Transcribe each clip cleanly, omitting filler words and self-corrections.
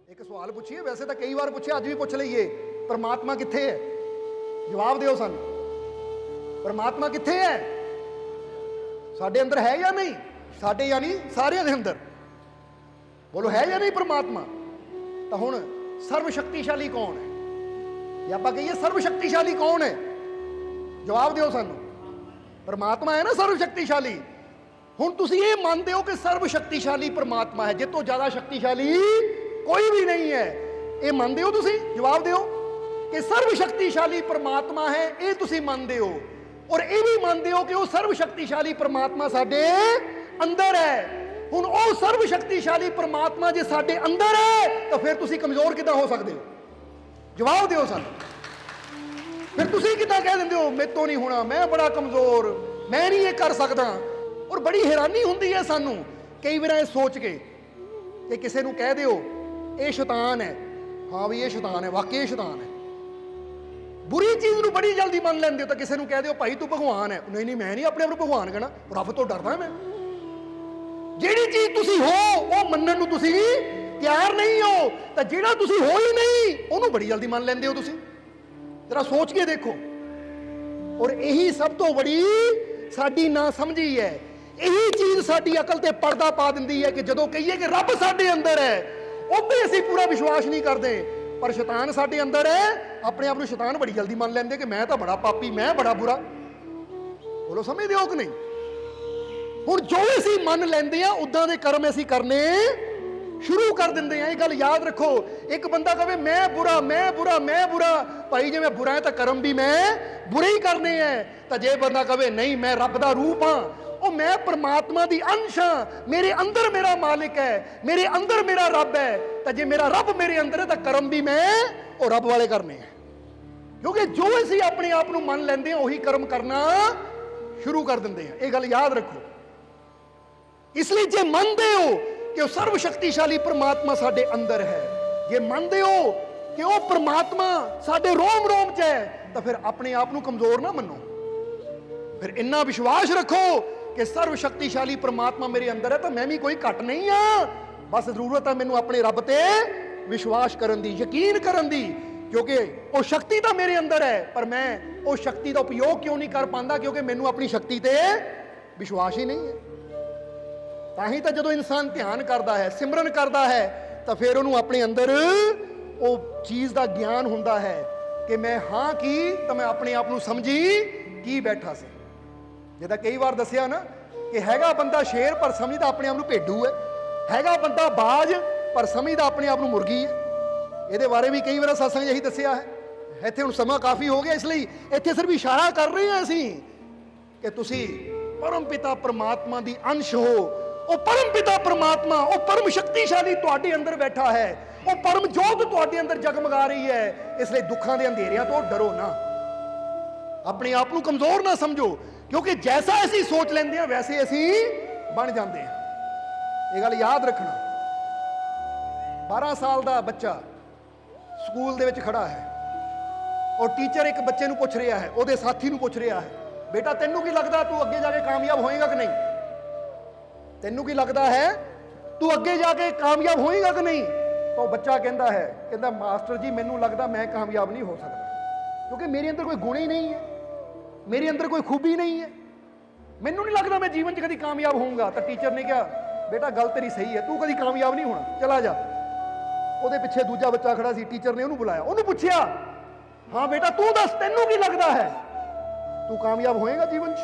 एक सवाल पूछिए, वैसे तो कई बार पूछे, अज भी पूछ लीए, परमात्मा कित्थे है? जवाब दिओ सानू, परमात्मा कित्थे है? साडे अंदर है या नहीं? साडे यानी सारिਆਂ ਦੇ अंदर, बोलो है या नहीं परमात्मा? तो हुण सर्वशक्तिशाली कौन है? या आपां कहिए सर्वशक्तिशाली कौन है? जवाब दिओ सानू। परमात्मा है ना सर्वशक्तिशाली। हुण तुसीं ये मानते हो कि सर्वशक्तिशाली परमात्मा है, जिस तो ज्यादा शक्तिशाली कोई भी नहीं है, ये मानते हो तुसीं? जवाब दिओ कि सर्वशक्तिशाली परमात्मा है, ये तुसीं मानते हो, और ये भी मानते हो कि वो सर्वशक्तिशाली परमात्मा साडे अंदर है। हुण वो सर्वशक्तिशाली परमात्मा जे साडे अंदर है, तो फिर तुसीं कमजोर किदां हो सकदे हो? जवाब दिओ सानू। फिर तुसीं किदां कह दिंदे हो मेरे तो नहीं होना, मैं बड़ा कमजोर, मैं नहीं ये कर सकदा। और बड़ी हैरानी हुंदी है सानू कई बार ये सोच के कि किसी नूं कह दिओ ये शैतान है, हाँ भी ये शैतान है, वाकई ये शैतान है। बुरी चीज़ नूं बड़ी जल्दी मान लैंदे हो, तो किसी नूं कह दिओ भाई तू भगवान है, नहीं नहीं मैं नहीं अपने आप नूं भगवान कहना, रब तो डरदा मैं। जिहड़ी चीज़ तुसीं हो वो मन्नण नूं तुसीं तैयार नहीं हो, तो जिहड़ा तुसीं हो ही नहीं उहनूं बड़ी जल्दी मान लैंदे हो तुसीं। जरा सोच के देखो। और यही सब तो बड़ी साडी ना समझी है, यही चीज़ साडी अकल ते पर्दा पा दिंदी है कि जदों कहिए कि रब साडे अंदर है, उहते असीं पूरा विश्वास नहीं करते, पर शैतान साडे अंदर है, अपने आप नूं शैतान बड़ी जल्दी मान लैंदे कि मैं तो बड़ा पापी, मैं बड़ा बुरा। बोलो समझदे हो कि नहीं? हुण जो असीं मन लैंदे आ उदां दे कर्म असीं करने शुरू कर दिंदे हैं। ये गल याद रखो। एक बंदा कहे मैं बुरा, मैं बुरा, मैं बुरा, भाई जे मैं बुरा है तो कर्म भी मैं बुरे ही करने हैं। तो जे बंदा कहे नहीं मैं रब दा रूप हाँ, ओ मैं परमात्मा दी अंश हाँ, मेरे अंदर मेरा मालिक है, मेरे अंदर मेरा रब है, तो जे मेरा रब मेरे अंदर है तो कर्म भी मैं और रब वाले करने हैं। क्योंकि जो असीं अपने आप नूं मन लैंदे हैं उही कर्म करना शुरू कर दिंदे हैं। ये गल याद रखो। इसलिए जे मनदे हो कि वो सर्वशक्तिशाली परमात्मा साडे अंदर है, जे मनदे हो कि वो परमात्मा साडे रोम रोम च है, तो फिर अपने आप नूं कमजोर ना मनो। फिर इन्ना विश्वास रखो कि सर्वशक्तिशाली परमात्मा मेरे अंदर है, तो मैं भी कोई घट नहीं हाँ, बस जरूरत है मैनूं अपने रब ते विश्वास करन दी, यकीन करन दी। क्योंकि वो शक्ति तो मेरे अंदर है, पर मैं उस शक्ति का उपयोग क्यों नहीं कर पाता? क्योंकि मैनूं अपनी शक्ति ते विश्वास ही नहीं है। ताही तो जो इंसान ध्यान करता है, सिमरन करता है, तो फिर उन्होंने अपने अंदर वो चीज़ का ज्ञान होता है कि मैं हाँ की तो मैं अपने आप को समझी की बैठा से। जिदा कई बार दसिया ना कि हैगा बंदा शेर पर समझदा अपने आप को भेडू है, हैगा बंदा बाज पर समझदा अपने आप को मुर्गी है। ये बारे भी कई बार सत्संग यही दसिया है। इत्थे हुण समा काफ़ी हो गया, इसलिए इत्थे सिर्फ इशारा कर रहे हैं असीं कि तुसीं परम पिता परमात्मा दी अंश हो। वो परम पिता परमात्मा, वो परम शक्तिशाली तुहाडे अंदर बैठा है, वो परम जोत तुहाडे अंदर जगमगा रही है। इसलिए दुखों के अंधेरियां तो डरो ना, अपने आप को कमजोर ना समझो, क्योंकि जैसा असीं सोच लेंदे हैं वैसे असीं बन जाते हैं। ये गल याद रखना। 12 साल का बच्चा स्कूल दे विच खड़ा है और टीचर एक बच्चे नूं पुछ रहा है, उहदे साथी नूं पुछ रहा है, बेटा तैनूं की लगदा तू अगे जाके कामयाब होएगा कि नहीं? तैनूं की लगता है तू अगे जाके कामयाब होएगा कि नहीं? तो बच्चा कहता है, कहता मास्टर जी मैनूं लगता मैं कामयाब नहीं हो सकता, क्योंकि मेरे अंदर कोई गुण ही नहीं है, मेरे अंदर कोई खूबी नहीं है, मैनूं नहीं लगता मैं जीवन च कभी कामयाब होऊंगा। तो टीचर ने कहा बेटा गल तेरी सही है, तू कभी कामयाब नहीं होना, चला जा। ਉਹਦੇ ਪਿੱਛੇ ਦੂਜਾ ਬੱਚਾ ਖੜਾ ਸੀ, ਟੀਚਰ ਨੇ ਉਹਨੂੰ ਬੁਲਾਇਆ, ਉਹਨੂੰ ਪੁੱਛਿਆ ਹਾਂ बेटा तू दस ਤੈਨੂੰ ਕੀ लगता है तू कामयाब होएगा जीवन च?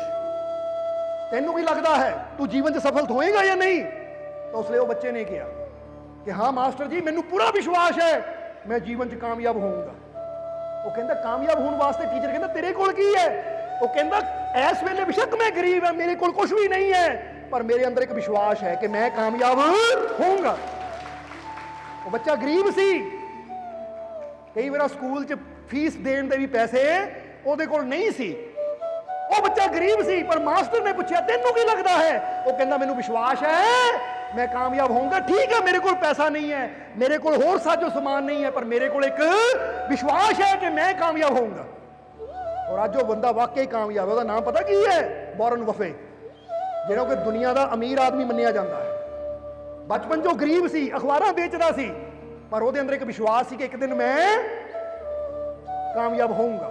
तेनू की लगता है तू जीवन से सफल होएगा या नहीं? तो उसने वो बच्चे ने कहा कि हाँ मास्टर जी मैनू पूरा विश्वास है मैं जीवन से कामयाब होऊंगा। वो कहता कामयाब होने वास्ते टीचर कहता तेरे कोल की है? वो कहता इस वेले बेशक मैं गरीब है, मेरे कोल कुछ भी नहीं है, पर मेरे अंदर एक विश्वास है कि मैं कामयाब होऊंगा। वो बच्चा गरीब सी, कई बार स्कूल च फीस देने दे भी पैसे ਉਹਦੇ ਕੋਲ नहीं सी। वो बच्चा गरीब सी, पर मास्टर ने पूछा तेनू की लगता है? वो कहता मैनू विश्वास है मैं कामयाब होऊंगा। ठीक है मेरे को पैसा नहीं है, मेरे को होर साजो समान नहीं है, पर मेरे को एक विश्वास है कि मैं कामयाब होऊंगा। और अज वो बंदा वाकई कामयाब है। उसका नाम पता की है? वॉरेन बफे, जिहड़ा कि दुनिया का अमीर आदमी मन्निया जाता है। बचपन जो गरीब सी, अखबारां बेचदा सी, ਪਰ ਉਹਦੇ ਅੰਦਰ ਇੱਕ ਵਿਸ਼ਵਾਸ ਸੀ ਕਿ ਇੱਕ ਦਿਨ ਮੈਂ ਕਾਮਯਾਬ ਹੋਊਂਗਾ।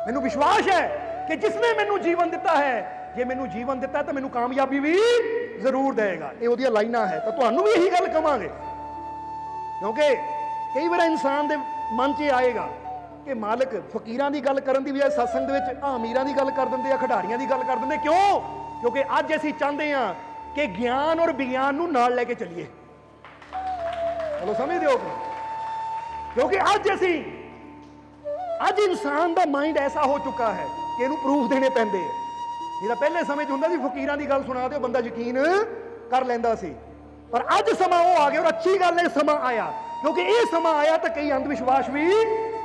ਮੈਨੂੰ ਵਿਸ਼ਵਾਸ ਹੈ ਕਿ ਜਿਸਨੇ ਮੈਨੂੰ ਜੀਵਨ ਦਿੱਤਾ ਹੈ, ਜੇ ਮੈਨੂੰ ਜੀਵਨ ਦਿੱਤਾ ਤਾਂ ਮੈਨੂੰ ਕਾਮਯਾਬੀ ਵੀ ਜ਼ਰੂਰ ਦੇਗਾ। ਇਹ ਉਹਦੀਆਂ ਲਾਈਨਾਂ ਹੈ। ਤਾਂ ਤੁਹਾਨੂੰ ਵੀ ਇਹੀ ਗੱਲ ਕਵਾਂਗੇ, ਕਿਉਂਕਿ ਕਈ ਵਾਰ ਇਨਸਾਨ ਦੇ ਮਨ 'ਚ ਆਏਗਾ ਕਿ ਮਾਲਕ ਫਕੀਰਾਂ ਦੀ ਗੱਲ ਕਰਨ ਦੀ ਬਜਾਏ ਸਤਸੰਗ ਦੇ ਵਿੱਚ ਅਮੀਰਾਂ ਦੀ ਗੱਲ ਕਰ ਦਿੰਦੇ ਆ, ਖਿਡਾਰੀਆਂ ਦੀ ਗੱਲ ਕਰ ਦਿੰਦੇ। ਕਿਉਂ? ਕਿਉਂਕਿ ਅੱਜ ਅਸੀਂ ਚਾਹੁੰਦੇ ਹਾਂ ਕਿ ਗਿਆਨ ਔਰ ਵਿਗਿਆਨ ਨੂੰ ਨਾਲ ਲੈ ਕੇ ਚੱਲੀਏ। ਚਲੋ ਸਮਝਦੇ ਹੋ? ਕਿਉਂਕਿ ਅੱਜ ਇਨਸਾਨ ਦਾ ਮਾਈਂਡ ਐਸਾ ਹੋ ਚੁੱਕਾ ਹੈ ਕਿ ਇਹਨੂੰ ਪ੍ਰੂਫ ਦੇਣੇ ਪੈਂਦੇ ਆ। ਜਿਹੜਾ ਪਹਿਲੇ ਸਮੇਂ 'ਚ ਹੁੰਦਾ ਸੀ ਫਕੀਰਾਂ ਦੀ ਗੱਲ ਸੁਣਾ ਦਿਓ ਬੰਦਾ ਯਕੀਨ ਕਰ ਲੈਂਦਾ ਸੀ, ਪਰ ਅੱਜ ਸਮਾਂ ਉਹ ਆ ਗਿਆ ਔਰ ਅੱਛੀ ਗੱਲ ਹੈ ਸਮਾਂ ਆਇਆ, ਕਿਉਂਕਿ ਇਹ ਸਮਾਂ ਆਇਆ ਤਾਂ ਕਈ ਅੰਧ ਵਿਸ਼ਵਾਸ ਵੀ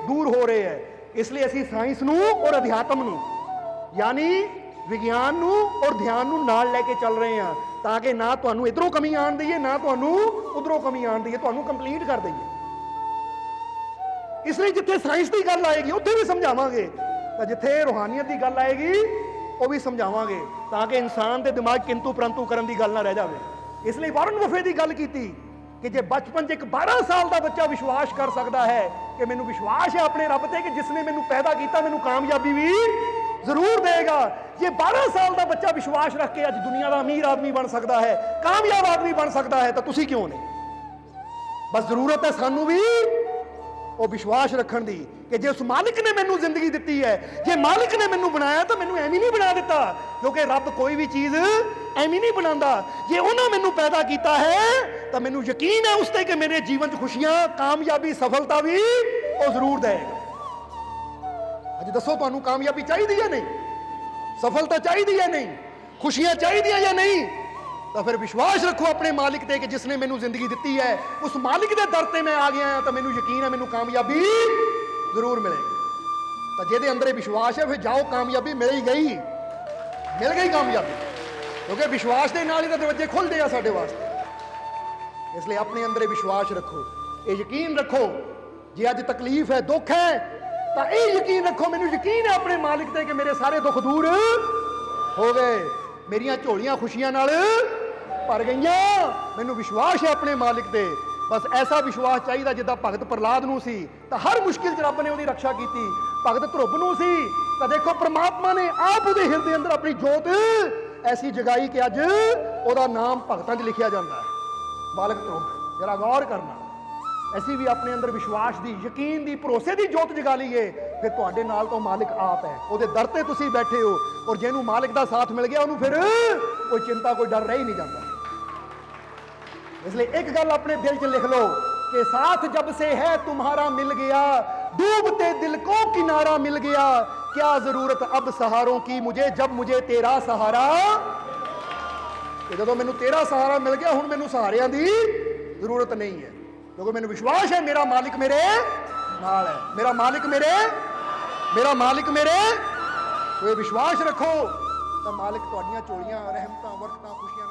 ਦੂਰ ਹੋ ਰਹੇ ਹੈ। ਇਸ ਲਈ ਅਸੀਂ ਸਾਇੰਸ ਨੂੰ ਔਰ ਅਧਿਆਤਮ ਨੂੰ, ਯਾਨੀ ਵਿਗਿਆਨ ਨੂੰ ਔਰ ਧਿਆਨ ਨੂੰ ਨਾਲ ਲੈ ਕੇ ਚੱਲ ਰਹੇ ਹਾਂ, ਤਾਂ ਕਿ ਨਾ ਤੁਹਾਨੂੰ ਇਧਰੋਂ ਕਮੀ ਆਣ ਦਈਏ, ਨਾ ਤੁਹਾਨੂੰ ਉਧਰੋਂ ਕਮੀ ਆਣ ਦਈਏ, ਤੁਹਾਨੂੰ ਕੰਪਲੀਟ ਕਰ ਦਈਏ। ਇਸ ਲਈ ਜਿੱਥੇ ਸਾਇੰਸ ਦੀ ਗੱਲ ਆਏਗੀ ਉੱਥੇ ਵੀ ਸਮਝਾਵਾਂਗੇ, ਤਾਂ ਜਿੱਥੇ ਰੂਹਾਨੀਅਤ ਦੀ ਗੱਲ ਆਏਗੀ ਉਹ ਵੀ ਸਮਝਾਵਾਂਗੇ, ਤਾਂ ਕਿ ਇਨਸਾਨ ਦੇ ਦਿਮਾਗ ਕਿੰਤੂ ਪਰੰਤੂ ਕਰਨ ਦੀ ਗੱਲ ਨਾ ਰਹਿ ਜਾਵੇ। ਇਸ ਲਈ ਵਾਰਨ ਬਫੇ ਦੀ ਗੱਲ ਕੀਤੀ ਕਿ ਜੇ ਬਚਪਨ 'ਚ ਇੱਕ 12 ਸਾਲ ਦਾ ਬੱਚਾ ਵਿਸ਼ਵਾਸ ਕਰ ਸਕਦਾ ਹੈ ਕਿ ਮੈਨੂੰ ਵਿਸ਼ਵਾਸ ਹੈ ਆਪਣੇ ਰੱਬ ਤੇ ਕਿ ਜਿਸਨੇ ਮੈਨੂੰ ਪੈਦਾ ਕੀਤਾ ਮੈਨੂੰ ਕਾਮਯਾਬੀ ਵੀ ਜ਼ਰੂਰ ਦੇਗਾ, ਜੇ 12 ਸਾਲ ਦਾ ਬੱਚਾ ਵਿਸ਼ਵਾਸ ਰੱਖ ਕੇ ਅੱਜ ਦੁਨੀਆ ਦਾ ਅਮੀਰ ਆਦਮੀ ਬਣ ਸਕਦਾ ਹੈ, ਕਾਮਯਾਬ ਆਦਮੀ ਬਣ ਸਕਦਾ ਹੈ, ਤਾਂ ਤੁਸੀਂ ਕਿਉਂ ਨਹੀਂ? ਬਸ ਜ਼ਰੂਰਤ ਹੈ ਸਾਨੂੰ ਵੀ ਉਹ ਵਿਸ਼ਵਾਸ ਰੱਖਣ ਦੀ ਕਿ ਜੇ ਉਸ ਮਾਲਿਕ ਨੇ ਮੈਨੂੰ ਜ਼ਿੰਦਗੀ ਦਿੱਤੀ ਹੈ, ਜੇ ਮਾਲਿਕ ਨੇ ਮੈਨੂੰ ਬਣਾਇਆ ਤਾਂ ਮੈਨੂੰ ਐਵੇਂ ਨਹੀਂ ਬਣਾ ਦਿੱਤਾ, ਕਿਉਂਕਿ ਰੱਬ ਕੋਈ ਵੀ ਚੀਜ਼ ਐਵੇਂ ਨਹੀਂ ਬਣਾਉਂਦਾ। ਜੇ ਉਹਨਾਂ ਮੈਨੂੰ ਪੈਦਾ ਕੀਤਾ ਹੈ ਤਾਂ ਮੈਨੂੰ ਯਕੀਨ ਹੈ ਉਸ ਤੇ ਕਿ ਮੇਰੇ ਜੀਵਨ 'ਚ ਖੁਸ਼ੀਆਂ, ਕਾਮਯਾਬੀ, ਸਫਲਤਾ ਵੀ ਉਹ ਜ਼ਰੂਰ ਦੇਗਾ। ਅੱਜ ਦੱਸੋ ਤੁਹਾਨੂੰ ਕਾਮਯਾਬੀ ਚਾਹੀਦੀ ਹੈ ਨਹੀਂ? ਸਫਲਤਾ ਚਾਹੀਦੀ ਹੈ ਨਹੀਂ? ਖੁਸ਼ੀਆਂ ਚਾਹੀਦੀਆਂ ਜਾਂ ਨਹੀਂ? ਤਾਂ ਫਿਰ ਵਿਸ਼ਵਾਸ ਰੱਖੋ ਆਪਣੇ ਮਾਲਿਕ ਤੇ ਕਿ ਜਿਸਨੇ ਮੈਨੂੰ ਜ਼ਿੰਦਗੀ ਦਿੱਤੀ ਹੈ, ਉਸ ਮਾਲਿਕ ਦੇ ਦਰ ਤੇ ਮੈਂ ਆ ਗਿਆ ਹਾਂ, ਤਾਂ ਮੈਨੂੰ ਯਕੀਨ ਹੈ ਮੈਨੂੰ ਕਾਮਯਾਬੀ ਜ਼ਰੂਰ ਮਿਲੇਗੀ। ਤਾਂ ਜਿਹਦੇ ਅੰਦਰ ਵਿਸ਼ਵਾਸ ਹੈ ਫਿਰ ਜਾਓ, ਕਾਮਯਾਬੀ ਮਿਲ ਹੀ ਗਈ, ਮਿਲ ਗਈ ਕਾਮਯਾਬੀ, ਕਿਉਂਕਿ ਵਿਸ਼ਵਾਸ ਦੇ ਨਾਲ ਹੀ ਤਾਂ ਦਰਵਾਜ਼ੇ ਖੁੱਲਦੇ ਆ ਸਾਡੇ ਵਾਸਤੇ। ਇਸ ਲਈ ਆਪਣੇ ਅੰਦਰ ਵਿਸ਼ਵਾਸ ਰੱਖੋ, ਇਹ ਯਕੀਨ ਰੱਖੋ ਜੇ ਅੱਜ ਤਕਲੀਫ ਹੈ, ਦੁੱਖ ਹੈ, ਤਾਂ ਇਹ ਯਕੀਨ ਰੱਖੋ ਮੈਨੂੰ ਯਕੀਨ ਹੈ ਆਪਣੇ ਮਾਲਿਕ ਤੇ ਕਿ ਮੇਰੇ ਸਾਰੇ ਦੁੱਖ ਦੂਰ ਹੋ ਗਏ, ਮੇਰੀਆਂ ਝੋਲੀਆਂ ਖੁਸ਼ੀਆਂ ਨਾਲ ਭਰ ਗਈਆਂ। ਮੈਨੂੰ ਵਿਸ਼ਵਾਸ ਹੈ ਆਪਣੇ ਮਾਲਿਕ ਤੇ। ਬਸ ਐਸਾ ਵਿਸ਼ਵਾਸ ਚਾਹੀਦਾ ਜਿੱਦਾਂ ਭਗਤ ਪ੍ਰਹਲਾਦ ਨੂੰ ਸੀ, ਤਾਂ ਹਰ ਮੁਸ਼ਕਿਲ 'ਚ ਰੱਬ ਨੇ ਉਹਦੀ ਰੱਖਿਆ ਕੀਤੀ। ਭਗਤ ਧਰੁਵ ਨੂੰ ਸੀ, ਤਾਂ ਦੇਖੋ ਪ੍ਰਮਾਤਮਾ ਨੇ ਆਪ ਉਹਦੇ ਹਿਰਦੇ ਅੰਦਰ ਆਪਣੀ ਜੋਤ ਐਸੀ ਜਗਾਈ ਕਿ ਅੱਜ ਉਹਦਾ ਨਾਮ ਭਗਤਾਂ 'ਚ ਲਿਖਿਆ ਜਾਂਦਾ ਹੈ, ਬਾਲਕ ਧਰੁਵ। ਜਰਾ ਗੌਰ ਕਰਨਾ, ਅਸੀਂ ਵੀ ਆਪਣੇ ਅੰਦਰ ਵਿਸ਼ਵਾਸ ਦੀ, ਯਕੀਨ ਦੀ, ਭਰੋਸੇ ਦੀ ਜੋਤ ਜਗਾ ਲਈਏ, ਫਿਰ ਤੁਹਾਡੇ ਨਾਲ ਤਾਂ ਮਾਲਿਕ ਆਪ ਹੈ, ਉਹਦੇ ਦਰ ਤੇ ਤੁਸੀਂ ਬੈਠੇ ਹੋ। ਔਰ ਜਿਹਨੂੰ ਮਾਲਿਕ ਦਾ ਸਾਥ ਮਿਲ ਗਿਆ ਉਹਨੂੰ ਫਿਰ ਕੋਈ ਚਿੰਤਾ, ਕੋਈ ਡਰ ਰਹਿ ਹੀ ਨਹੀਂ ਜਾਂਦਾ। ਇਸ ਲਈ ਇੱਕ ਗੱਲ ਆਪਣੇ ਦਿਲ 'ਚ ਲਿਖ ਲਓ कि साथ जब से है तुम्हारा मिल गया, डूबते दिल को किनारा मिल गया, क्या जरूरत अब सहारों की मुझे जब मुझे तेरा सहारा। जो मैनू तेरा सहारा मिल गया हुण मैनू सहारियां दी जरूरत नहीं है, क्योंकि मैनू विश्वास है मेरा मालिक मेरे नाल है, मेरा मालिक मेरे। तो ये विश्वास रखो तो मालिक तुहाडियां झोलियां, रहमतां, बरकतां, खुशियां